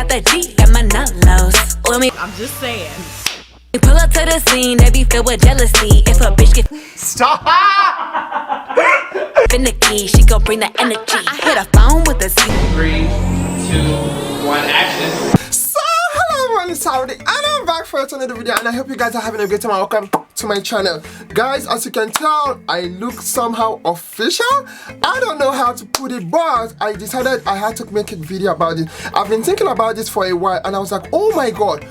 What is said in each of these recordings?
got that G at my nullos. I'm just saying. We pull up to the scene, they be filled with jealousy. If a bitch get stop finicky, she gon' bring the energy. I hit a phone with a 3, 2, 1, action. So hello everyone, it's Saturday and I'm back for another video, and I hope you guys are having a great time. Welcome to my channel. Guys, as you can tell, I look somehow official. I don't know how to put it, but I decided I had to make a video about it. I've been thinking about this for a while and I was like, oh my god,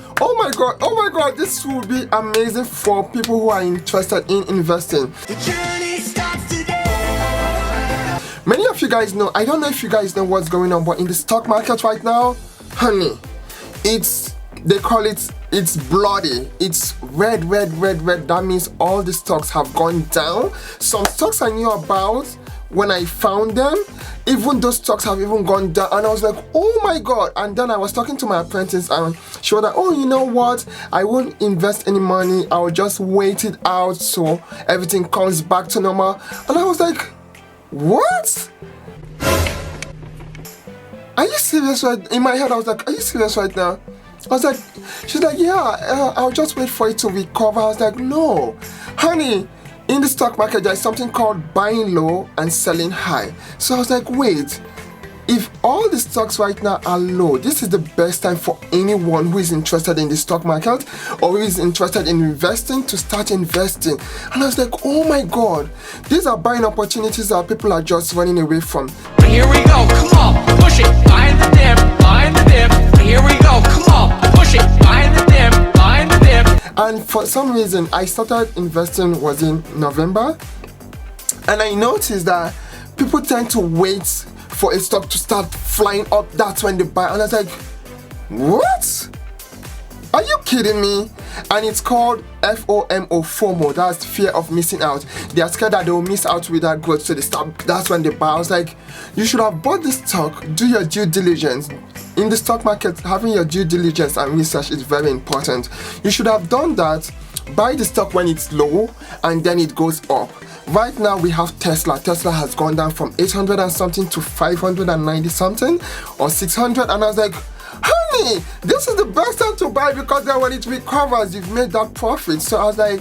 this will be amazing for people who are interested in investing. The journey starts today. Many of you guys know, I don't know if you guys know what's going on, but in the stock market right now, honey, they call it, it's bloody. It's red. That means all the stocks have gone down. Some stocks I knew about when I found them, even those stocks have even gone down, and I was like, oh my god. And then I was talking to my apprentice and she was like, oh, you know what, I won't invest any money, I'll just wait it out so everything comes back to normal. And I was like, what? Are you serious? Right? In my head I was like, are you serious right now? I was like, she's like, yeah, I'll just wait for it to recover. I was like, no, honey, in the stock market there's something called buying low and selling high. So I was like, wait, if all the stocks right now are low, this is the best time for anyone who is interested in the stock market or who is interested in investing to start investing. And I was like, oh my god, these are buying opportunities that people are just running away from. Here we go, come on, push it, buying the dip, buying the dip. Here we go, come on, push it, buying the dip, buying the dip. And for some reason, I started investing was in November, and I noticed that people tend to wait for a stock to start flying up. That's when they buy, and I was like, what? Are you kidding me? And it's called FOMO, that's fear of missing out. They are scared that they will miss out with that growth, so they start, that's when they buy. I was like, you should have bought this stock, do your due diligence. In the stock market, having your due diligence and research is very important. You should have done that, buy the stock when it's low and then it goes up. Right now we have Tesla. Tesla has gone down from 800 and something to 590 something or 600, and I was like, honey, this is the best time to buy because then when it recovers, you've made that profit. So I was like,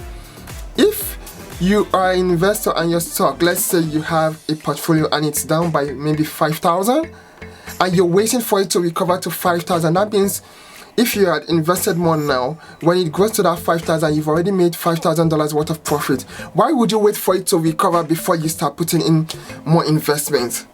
if you are an investor and your stock, let's say you have a portfolio and it's down by maybe 5,000 and you're waiting for it to recover to 5,000, that means if you had invested more now, when it goes to that 5,000, you've already made $5,000 worth of profit. Why would you wait for it to recover before you start putting in more investments?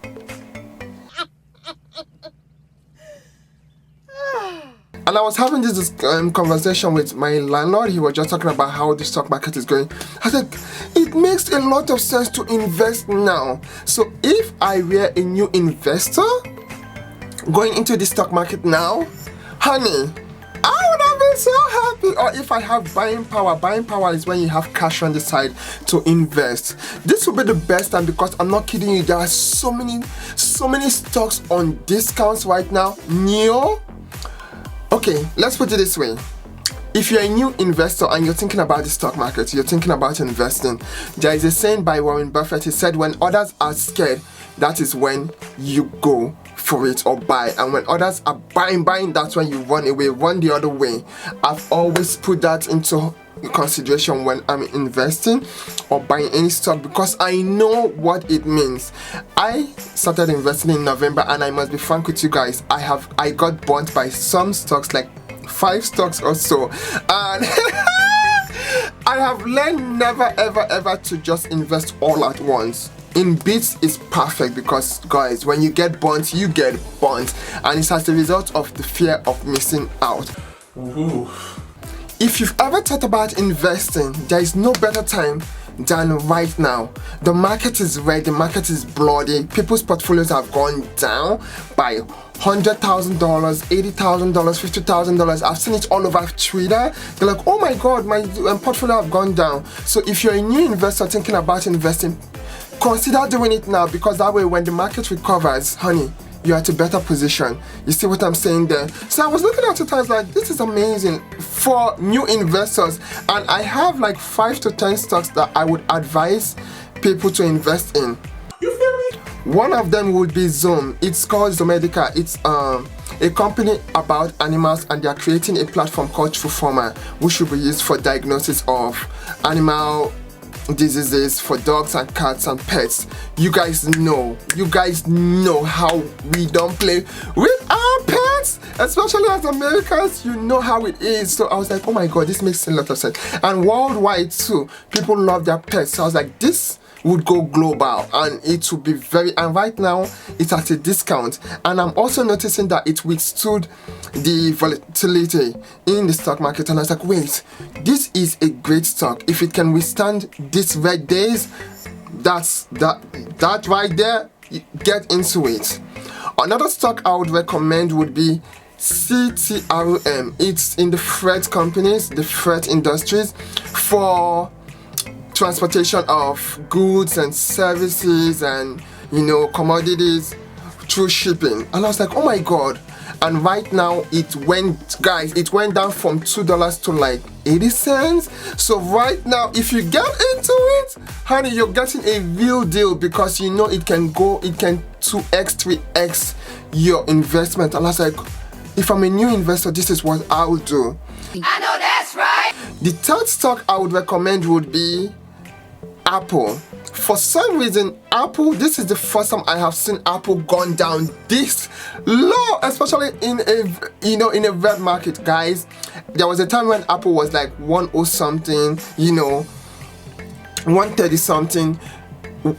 And I was having this conversation with my landlord. He was just talking about how the stock market is going. I said, it makes a lot of sense to invest now. So if I were a new investor going into the stock market now, honey, I would have been so happy. Or if I have buying power. Buying power is when you have cash on the side to invest. This will be the best time because I'm not kidding you, there are so many stocks on discounts right now. New. Okay, let's put it this way. If you're a new investor and you're thinking about the stock market, you're thinking about investing, there is a saying by Warren Buffett. He said, when others are scared, that is when you go for it or buy. And when others are buying, that's when you run away, run the other way. I've always put that into consideration when I'm investing or buying any stock because I know what it means. I started investing in November, and I must be frank with you guys, I got burnt by some stocks, like 5 stocks or so, and I have learned never ever to just invest all at once. In bits is perfect because, guys, when you get burnt, you get burnt, and it's as a result of the fear of missing out. Ooh. If you've ever thought about investing, there is no better time than right now. The market is red, the market is bloody. People's portfolios have gone down by $100,000, $80,000, $50,000. I've seen it all over Twitter. They're like, oh my god, my portfolio have gone down. So if you're a new investor thinking about investing, consider doing it now, because that way when the market recovers, honey, you're at a better position. You see what I'm saying there? So I was looking at it, I was like, this is amazing for new investors, and I have like 5 to 10 stocks that I would advise people to invest in. You feel me? One of them would be Zoom. It's called Zomedica. It's a company about animals, and they are creating a platform called TrueFormer, which will be used for diagnosis of animal diseases for dogs and cats and pets. You guys know how we don't play with our pets, especially as Americans. You know how it is. So I was like, oh my god, this makes a lot of sense. And worldwide too, people love their pets. So I was like, this would go global, and it would be very, and right now it's at a discount. And I'm also noticing that it withstood the volatility in the stock market, and I was like, wait, this is a great stock. If it can withstand these red days, that right there, get into it. Another stock I would recommend would be CTRL. It's in the freight companies, the freight industries, for transportation of goods and services and commodities through shipping. And I was like, oh my god. And right now it went down from $2 to like 80 cents. So right now, if you get into it, honey, you're getting a real deal, because it can 2x 3x your investment. And I was like, if I'm a new investor, this is what I would do. I know that's right. The third stock I would recommend would be Apple. For some reason, Apple, this is the first time I have seen Apple gone down this low, especially in a red market, guys. There was a time when Apple was like 100 something, 130 something,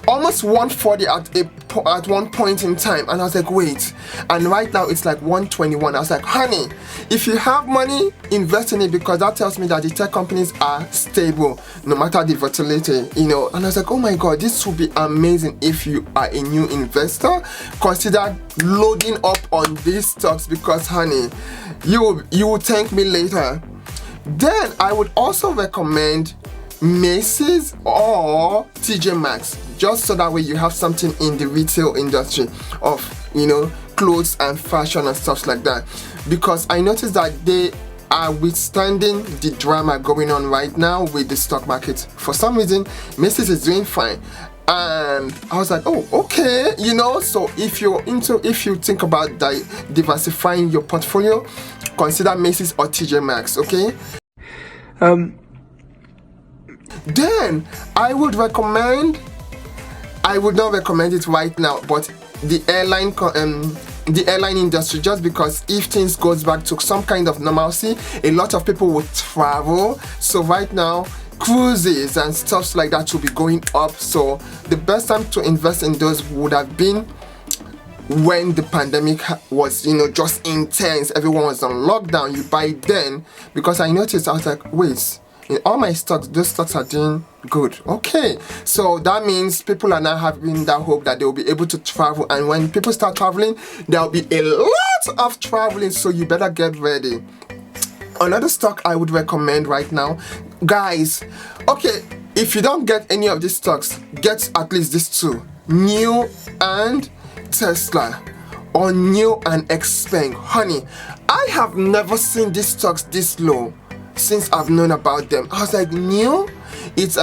almost 140 at one point in time, and I was like, wait. And right now it's like 121. I was like, honey, if you have money, invest in it, because that tells me that the tech companies are stable no matter the volatility, And I was like, oh my god, this would be amazing. If you are a new investor, consider loading up on these stocks, because honey, you will thank me later. Then I would also recommend Macy's or TJ Maxx, just so that way you have something in the retail industry of clothes and fashion and stuff like that, because I noticed that they are withstanding the drama going on right now with the stock market. For some reason, Macy's is doing fine, and I was like, oh, okay, so if you think about diversifying your portfolio, consider Macy's or TJ Maxx, okay? Then I would not recommend it right now, but the airline industry, just because if things goes back to some kind of normalcy, a lot of people would travel. So right now, cruises and stuff like that will be going up. So the best time to invest in those would have been when the pandemic was just intense, everyone was on lockdown. You buy then, because I noticed, I was like, wait, in all my stocks, those stocks are doing good. Okay, so that means people are now having that hope that they will be able to travel, and when people start traveling, there will be a lot of traveling, so you better get ready. Another stock I would recommend right now, guys, okay, if you don't get any of these stocks, get at least these two, NIO and Tesla, or NIO and Xpeng. Honey, I have never seen these stocks this low since I've known about them. I was like, NIO, it's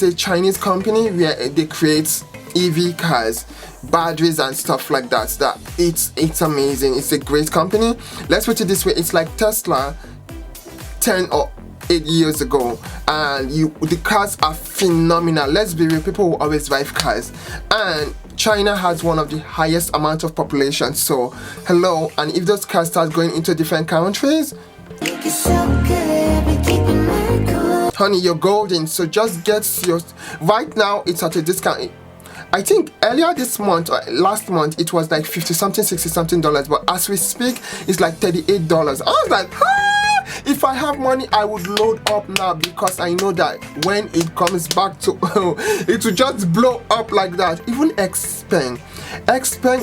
a Chinese company where they create EV cars, batteries and stuff like that. It's amazing. It's a great company. Let's put it this way, it's like Tesla 10 or 8 years ago, and the cars are phenomenal. Let's be real, people will always drive cars, and China has one of the highest amount of population. So hello, and if those cars start going into different countries, honey, you're golden. So just get yours. Right now it's at a discount. I think earlier this month or last month it was like 50 something, 60 something dollars, but as we speak it's like $38. I was like, if I have money, I would load up now, because I know that when it comes back to it will just blow up like that. Even Xpeng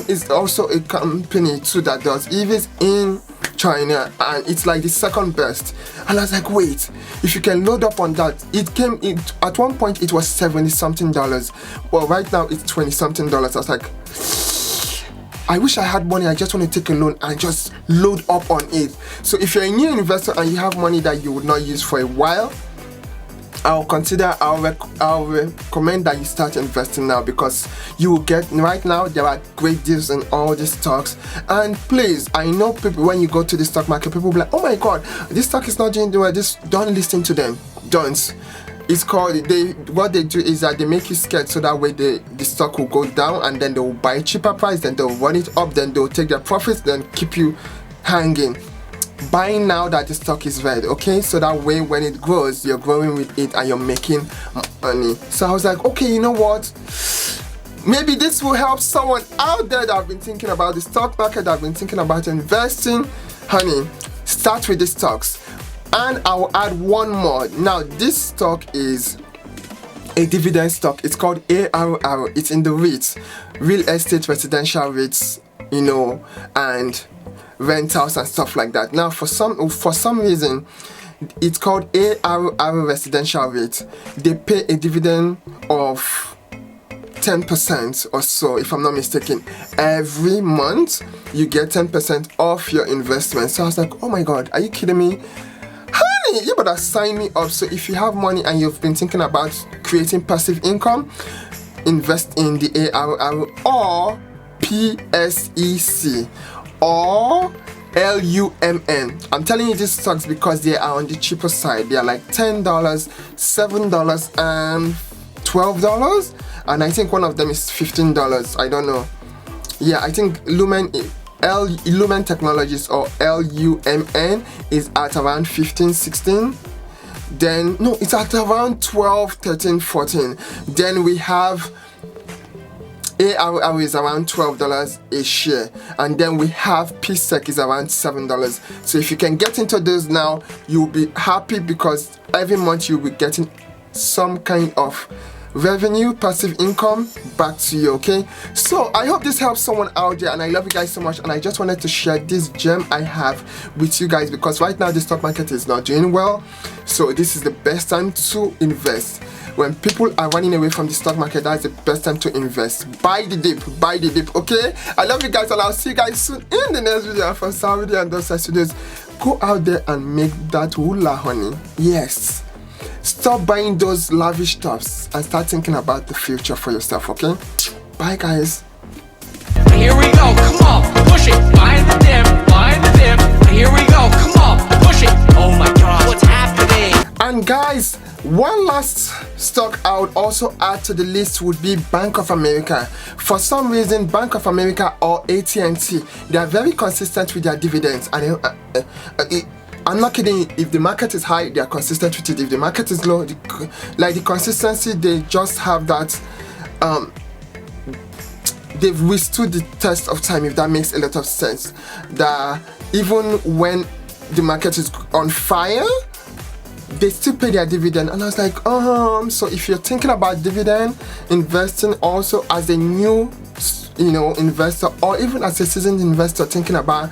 is also a company too that does EVs in China, and it's like the second best. And I was like, wait, if you can load up on that, at one point it was 70 something dollars, well right now it's 20 something dollars. I was like, I wish I had money. I just want to take a loan and just load up on it. So if you're a new investor and you have money that you would not use for a while, I'll recommend that you start investing now, because you will get, right now there are great deals in all these stocks. And please, I know people, when you go to the stock market, people will be like, oh my god, this stock is not doing well. Don't listen to them. Don't. It's called, what they do is that they make you scared, so that way the stock will go down, and then they will buy cheaper price, then they'll run it up, then they'll take their profits, then keep you hanging. Buy now that the stock is red, okay? So that way when it grows, you're growing with it and you're making money. So I was like, okay, you know what? Maybe this will help someone out there that have been thinking about the stock market, that have been thinking about investing. Honey, start with the stocks. And I'll add one more. Now, this stock is a dividend stock. It's called ARR. It's in the REITs, real estate residential REITs, you know, and rentals and stuff like that. Now, for some reason, it's called ARR residential REIT. They pay a dividend of 10% or so, if I'm not mistaken. Every month, you get 10% off your investment. So I was like, oh my god, are you kidding me? Honey, you better sign me up. So if you have money and you've been thinking about creating passive income, invest in the ARR or PSEC or LUMN. I'm telling you these stocks because they are on the cheaper side. They are like $10, $7, and $12. And I think one of them is $15. I don't know. Yeah, I think Lumen Technologies or LUMN is at around 15, 16. Then no, it's at around 12, 13, 14. Then we have ARR is around $12 a share, and then we have PSEC is around $7. So if you can get into those now, you'll be happy, because every month you'll be getting some kind of revenue, passive income back to you. Okay, so I hope this helps someone out there, and I love you guys so much, and I just wanted to share this gem I have with you guys, because right now the stock market is not doing well. So this is the best time to invest. When people are running away from the stock market, that's the best time to invest. Buy the dip, okay? I love you guys, and I'll see you guys soon in the next video. From Saudi and DAWSON Studios, go out there and make that hula, honey. Yes. Stop buying those lavish stuffs and start thinking about the future for yourself, okay? Bye, guys. Here we go, come on, push it, buy the dip. Here we go, come on, push it. Oh my god, what's happening? And guys, one last stock I would also add to the list would be Bank of America. For some reason, Bank of America or AT&T, they are very consistent with their dividends. And I'm not kidding. If the market is high, they are consistent with it. If the market is low, like the consistency, they just have that. They've withstood the test of time, if that makes a lot of sense. That even when the market is on fire, they still pay their dividend. And I was like, so if you're thinking about dividend investing also as a new, investor, or even as a seasoned investor thinking about,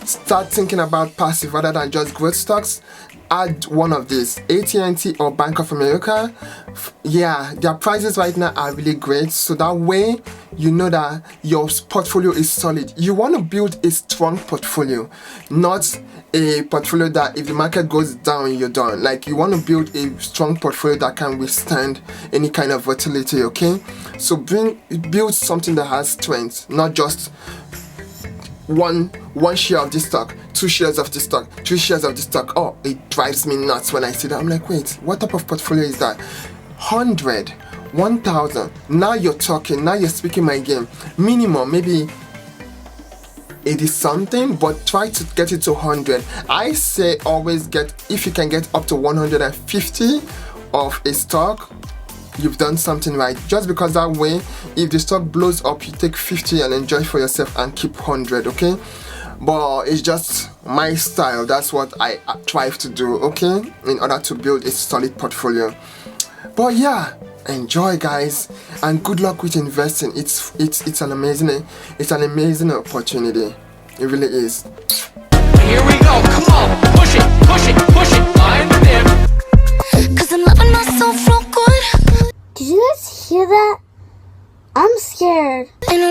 start thinking about passive rather than just growth stocks, add one of these, AT&T or Bank of America. Yeah, their prices right now are really great, so that way you know that your portfolio is solid. You want to build a strong portfolio, not a portfolio that if the market goes down, you're done. Like, you want to build a strong portfolio that can withstand any kind of volatility, okay? So build something that has strength, not just one share of this stock, 2 shares of this stock, 3 shares of this stock. Oh, it drives me nuts when I see that. I'm like, wait, what type of portfolio is that? 100, 1000. Now you're talking, now you're speaking my game. Minimum, maybe 80 something, but try to get it to 100. I say always if you can get up to 150 of a stock, you've done something right. Just because that way, if the stock blows up, you take 50 and enjoy for yourself and keep 100, okay? But it's just my style. That's what I try to do, okay, in order to build a solid portfolio. But yeah, enjoy, guys, and good luck with investing. It's an amazing opportunity. It really is. Here we go, come on, push it, find the dip. 'Cause I'm loving myself real good. Did you guys hear that? I'm scared. Ain't